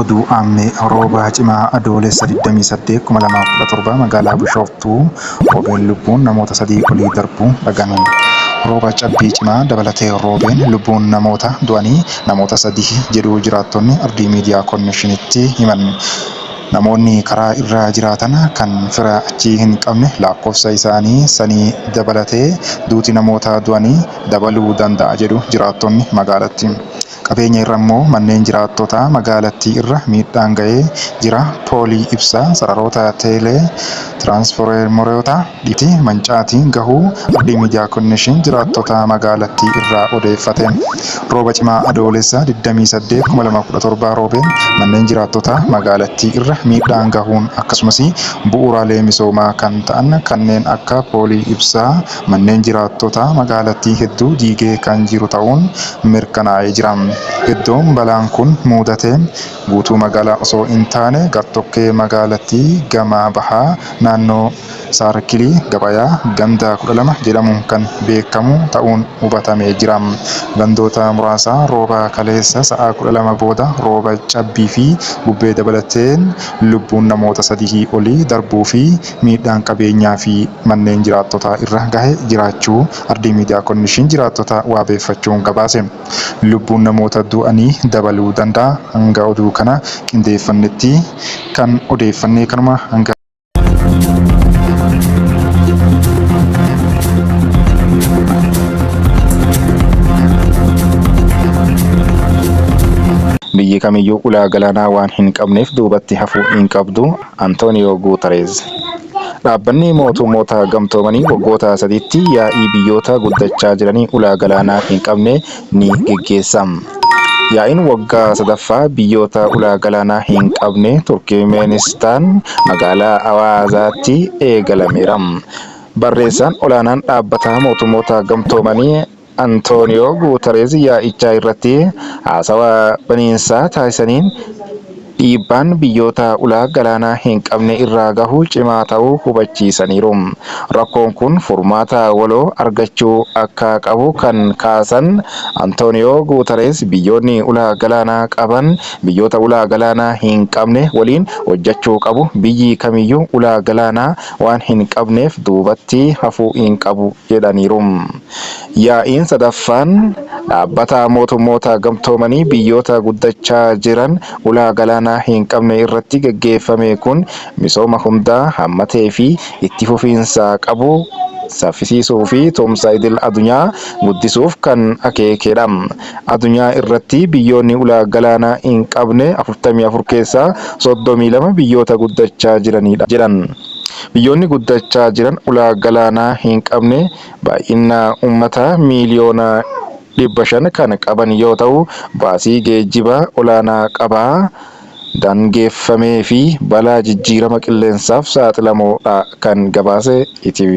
oduu ammee rooba cimaa adoolessa 28 2017 magaalaa Bishooftuu roobeen lubbuun namoota 3 olii darbuu dhagahame. Rooba cabbii cimaa dabalatee roobeen lubbuun namoota du'anii namoota 3 jedhu jiraattonni ardii miidiyaa koonneeshinitti himan. Namoonni karaa irra jiraatan kan fira achi hin qabne lakkoofsa isaanii sanii dabalatee duuti namoota du'anii dabaluu danda'a jedhu jiraattonni magaalattii. Qabeenya irra immoo manneen jiraattota magaalattii irra miidhaan ga'ee jira. Poolii ibsaa sararoota teelee tiraansfoormeroota dhiitti mancaatiin gahuu ardii miidiyaa koonneeshin jiraattota magaalattii irraa odeeffate. Rooba cimaa adoolessa 28 2017 roobeen manneen jiraattota magaalattii irra miidhaan gahuun akkasumas bu'uuraalee misoomaa kan ta'an kanneen akka poolii ibsaa manneen jiraattota magaalattii hedduu diigee kan jiru ta'uun mirkanaa'ee jira. Iddoon balaan kun mudate guutuu magaalaa osoo hin taane gartokkee magaalattii gama bahaa naannoo saarkilii gabayaa ganda 12 jedhamuun kan beekamu ta'uun hubatamee jira. Gandoota muraasa rooba kaleessa sa'a 12 booda rooba cabbii fi bubbee dabalateen lubbuun namoota 3 olii darbuu fi miidhaan qabeenyaa fi manneen jiraattotaa irra gahe jiraachuu ardii miidiyaa koonneeshin jiraattota waabeeffachuun gabaase. Lubbuun namoota du'anii dabaluu danda'a. Hanga oduu kana qindeeffannetti kan odeeffannee kanuma hanga biyyi kamiyyuu ulaa galaanaa waan hin qabneef duubatti hafuu hin qabdu. Antooniyoo Guutareez. Dhaabbanni mootummoota gamtoomanii waggoota 3tti yaa'ii biyyoota guddachaa jiranii ulaa galaanaa hin qabne ni geggeessa. Yaa'iin waggaa 3ffaa biyyoota ulaa galaanaa hin qabne Turkmenistaan magaalaa Awaazaatti eegalameera. Barreessaan olaanaan dhaabbata mootummoota gamtoomanii Antooniyoo Guutareez yaa'ichaa irratti haasawaa baniinsaa taasisaniin dhiibbaan biyyoota ulaa galaanaa hin qabne irraa gahuu cimaa ta'uu hubachiisaniiru. Rakkoon kun furmaata waloo argachuu akka qabu kan kaasan Antooniyoo Guutareez biyyoonni ulaa galaanaa qaban biyyoota ulaa galaanaa hin qabne waliin hojjechuu qabu. Biyyi kamiyyuu ulaa galaanaa waan hin qabneef duubatti hafuu hin qabu jedhaniiru. Yaa'iin 3ffaan dhaabbata mootummoota gamtoomanii biyyoota guddachaa jiran ulaa galaanaa hin qabne irratti geggeeffame kun misooma hundaa hammatee fi itti fufiinsa qabu saffisiisuu fi tumsa idil addunyaa guddisuuf kan akeekedha. Addunyaa irratti biyyoonni ulaa galaanaa hin qabne 44 keessaa 32 biyyoota guddachaa jiranidha jedhan. Biyyoonni guddachaa jiran ulaa galaanaa hin qabne baay'ina uummata miiliyoona 500 kan qaban yoo ta'u baasii geejjibaa olaanaa qabaa daangeffamee fi balaa jijjiirama qilleensaaf saaxilamoodha kan gabaase ETV.